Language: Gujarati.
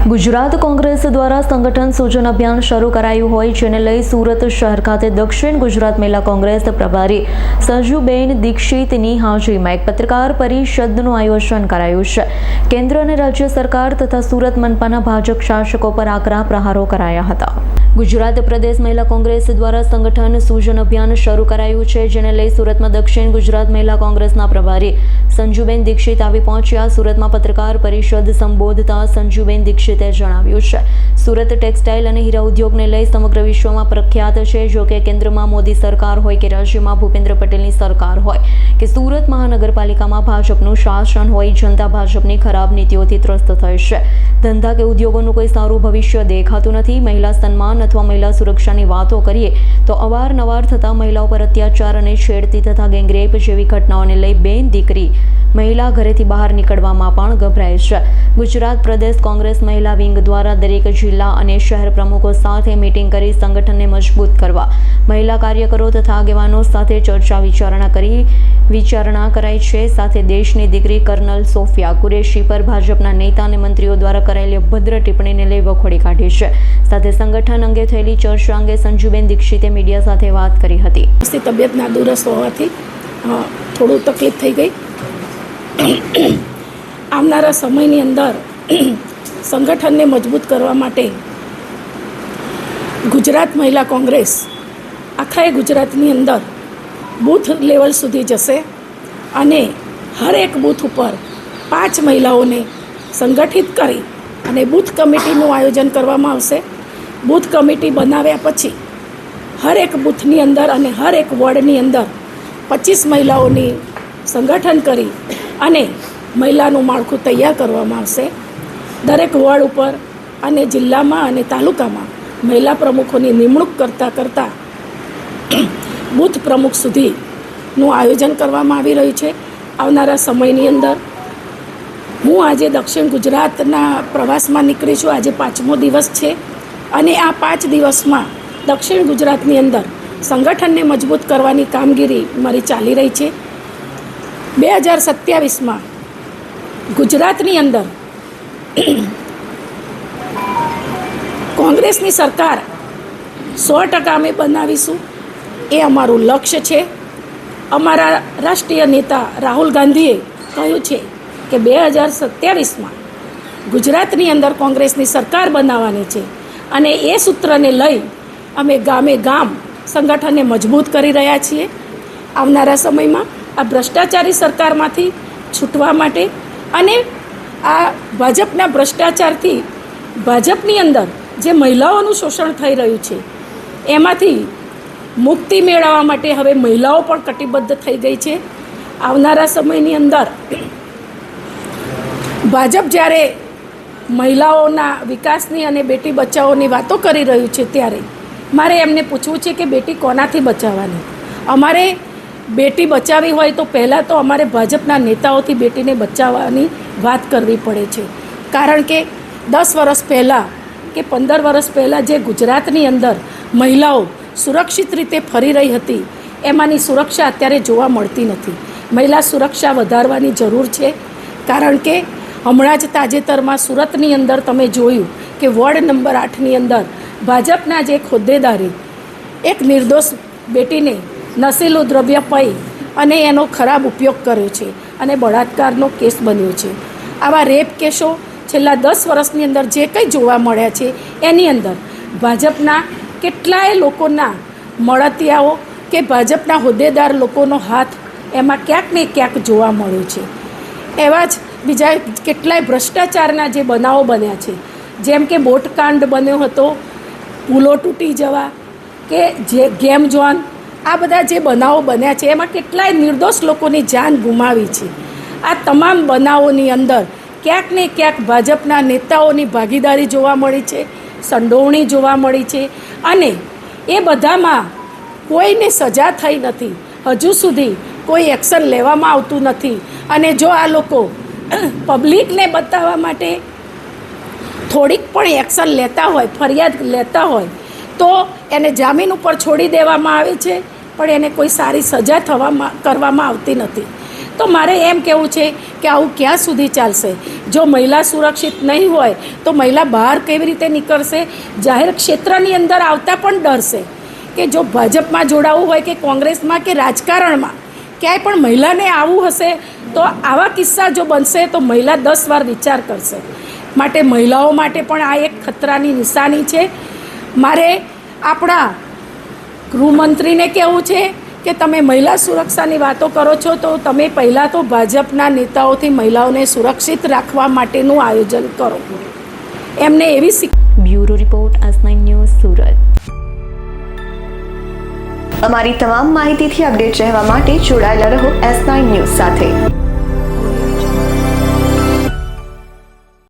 ગુજરાત કોંગ્રેસ દ્વારા સંગઠન સૂચન અભિયાન શરૂ કરાયું હોય જેને લઈ સુરત શહેર ખાતે દક્ષિણ ગુજરાત મહિલા કોંગ્રેસ પ્રભારી સંજુબેન દીક્ષિતની હાજરીમાં એક પત્રકાર પરિષદનું આયોજન કરાયું છે। કેન્દ્ર અને રાજ્ય સરકાર તથા સુરત મનપાના ભાજપ શાસકો પર આકરા પ્રહારો કરાયા હતા। ગુજરાત પ્રદેશ મહિલા કોંગ્રેસ દ્વારા સંગઠન સૂચન અભિયાન શરૂ કરાયું છે જેને લઈ સુરતમાં દક્ષિણ ગુજરાત મહિલા કોંગ્રેસના પ્રભારી સંજુબેન દીક્ષિત આવી પહોંચ્યા। સુરતમાં પત્રકાર પરિષદ સંબોધતા સંજુબેન દીક્ષિતે જણાવ્યું છે સુરત ટેક્સટાઇલ અને હીરા ઉદ્યોગને લઈ સમગ્ર વિશ્વમાં પ્રખ્યાત છે। જો કે કેન્દ્રમાં મોદી સરકાર હોય કે રાજ્યમાં ભૂપેન્દ્ર પટેલની સરકાર હોય કે સુરત મહાનગરપાલિકામાં ભાજપનું શાસન હોય, જનતા ભાજપની ખરાબ નીતિઓથી ત્રસ્ત થઈ છે। ધંધા કે ઉદ્યોગોનું કોઈ સારું ભવિષ્ય દેખાતું નથી। મહિલા સન્માન અથવા મહિલા સુરક્ષાની વાતો કરીએ તો અવારનવાર થતા મહિલાઓ પર અત્યાચાર અને છેડતી તથા ગેંગરેપ જેવી ઘટનાઓને લઈ બેન દીકરી મહિલા ઘરેથી બહાર નીકળવામાં પણ ગભરાય છે। ગુજરાત પ્રદેશ કોંગ્રેસ મહિલા વિંગ દ્વારા દરેક જિલ્લા અને શહેર પ્રમુખો સાથે મીટિંગ કરી સંગઠનને મજબૂત કરવા મહિલા કાર્યકરો તથા આગેવાનો સાથે ચર્ચા વિચારણા કરાઈ છે। સાથે દેશની દીકરી કર્નલ સોફિયા કુરેશી પર ભાજપના નેતા અને મંત્રીઓ દ્વારા કરાયેલી અભદ્ર ટિપ્પણીને લઈ વખોડી કાઢી છે। સાથે સંગઠન અંગે થયેલી ચર્ચા અંગે સંજુબેન દીક્ષિતે મીડિયા સાથે વાત કરી હતી। તબિયત નાદુરસ્ત હોવાથી થોડું તકલીફ થઈ ગઈ। આવનારા સમયની અંદર સંગઠનને મજબૂત કરવા માટે ગુજરાત મહિલા કોંગ્રેસ આખા ગુજરાતની અંદર બૂથ લેવલ સુધી જશે અને હર એક બૂથ ઉપર 5 મહિલાઓને સંગઠિત કરી અને બૂથ કમિટીનું આયોજન કરવામાં આવશે। બૂથ કમિટી બનાવ્યા પછી હર એક બૂથની અંદર અને હર એક વોર્ડની અંદર 25 મહિલાઓની સંગઠન કરી અને મહિલાનું માળખું તૈયાર કરવામાં આવશે। દરેક વોર્ડ ઉપર અને જિલ્લામાં અને તાલુકામાં મહિલા પ્રમુખોની નિમણૂક કરતાં બૂથ પ્રમુખ સુધીનું આયોજન કરવામાં આવી રહ્યું છે। આવનારા સમયની અંદર હું આજે દક્ષિણ ગુજરાતના પ્રવાસમાં નીકળી છું। આજે 5મો દિવસ છે અને આ 5 દિવસમાં દક્ષિણ ગુજરાતની અંદર સંગઠનને મજબૂત કરવાની કામગીરી મારી ચાલી રહી છે। 2027માં ગુજરાતની અંદર કોંગ્રેસની સરકાર 100% અમે બનાવીશું એ અમારું લક્ષ્ય છે। અમારા રાષ્ટ્રીય નેતા રાહુલ ગાંધીએ કહ્યું છે કે 2027માં ગુજરાતની અંદર કોંગ્રેસની સરકાર બનાવવાની છે અને એ સૂત્રને લઈ અમે ગામે ગામ સંગઠનને મજબૂત કરી રહ્યા છીએ। આવનારા સમયમાં આ ભ્રષ્ટાચારી સરકારમાંથી છૂટવા માટે અને આ ભાજપના ભ્રષ્ટાચારથી ભાજપની અંદર જે મહિલાઓનું શોષણ થઈ રહ્યું છે એમાંથી મુક્તિ મેળવવા માટે હવે મહિલાઓ પણ કટિબદ્ધ થઈ ગઈ છે। આવનારા સમયની અંદર ભાજપ જ્યારે મહિલાઓના વિકાસની અને બેટી બચાવોની વાતો કરી રહ્યું છે ત્યારે મારે એમને પૂછવું છે કે બેટી કોનાથી બચાવવાની? અમારે બેટી બચાવવી હોય તો પહેલાં તો અમારે ભાજપના નેતાઓથી બેટીને બચાવવાની વાત કરવી પડે છે। કારણ કે 10 વર્ષ પહેલાં કે 15 વર્ષ પહેલાં જે ગુજરાતની અંદર મહિલાઓ સુરક્ષિત રીતે ફરી રહી હતી એમાંની સુરક્ષા અત્યારે જોવા મળતી નથી। મહિલા સુરક્ષા વધારવાની જરૂર છે કારણ કે હમણાં જ તાજેતરમાં સુરતની અંદર તમે જોયું કે વોર્ડ નંબર 8ની અંદર ભાજપના જે હોદ્દેદારે એક નિર્દોષ બેટીને નશીલું દ્રવ્ય પી અને એનો ખરાબ ઉપયોગ કર્યો છે અને બળાત્કારનો કેસ બન્યો છે। આવા રેપ કેસો છેલ્લા 10 વર્ષની અંદર જે કંઈ જોવા મળ્યા છે એની અંદર ભાજપના કેટલાય લોકોના મળતિયાઓ કે ભાજપના હોદ્દેદાર લોકોનો હાથ એમાં ક્યાંક ને ક્યાંક જોવા મળ્યો છે। એવા જ બીજા કેટલાય ભ્રષ્ટાચારના જે બનાવો બન્યા છે જેમ કે બોટકાંડ બન્યો હતો, પુલો તૂટી જવા કે જે ગેમ ઝોન, આ બધા જે બનાવો બન્યા છે એમાં કેટલાય નિર્દોષ લોકોની જાન ગુમાવી છે। આ તમામ બનાવોની અંદર ક્યાંક ને ક્યાંક ભાજપના નેતાઓની ભાગીદારી જોવા મળી છે, સંડોવણી જોવા મળી છે અને એ બધામાં કોઈને સજા થઈ નથી। હજુ સુધી કોઈ એક્શન લેવામાં આવતું નથી અને જો આ લોકો પબ્લિકને બતાવવા માટે થોડીક પણ એક્શન લેતા હોય, ફરિયાદ લેતા હોય તો એને જામીન ઉપર છોડી દેવામાં આવે છે પણ એને કોઈ સારી સજા કરવામાં આવતી નથી। તો મારે એમ કહેવું છે કે આવું ક્યાં સુધી ચાલશે? જો મહિલા સુરક્ષિત નહીં હોય તો મહિલા બહાર કેવી રીતે નીકળશે? જાહેર ક્ષેત્રની અંદર આવતા પણ ડરશે કે જો ભાજપમાં જોડાવું હોય કે કોંગ્રેસમાં કે રાજકારણમાં ક્યાંય પણ મહિલાને આવવું હશે તો આવા કિસ્સા જો બનશે તો મહિલા 10 વાર વિચાર કરશે. માટે મહિલાઓ માટે પણ આ એક ખતરાની નિશાની છે. મારે આપણા ગૃહમંત્રીને કહેવું છે કે તમે મહિલા સુરક્ષાની વાતો કરો છો તો તમે પહેલાં તો ભાજપના નેતાઓથી મહિલાઓને સુરક્ષિત રાખવા માટેનું આયોજન કરો. એમને એવી bureau report S9 news Surat. અમારી તમામ માહિતીથી અપડેટ રહેવા માટે જોડાયેલા રહો S9 ન્યૂઝ સાથે.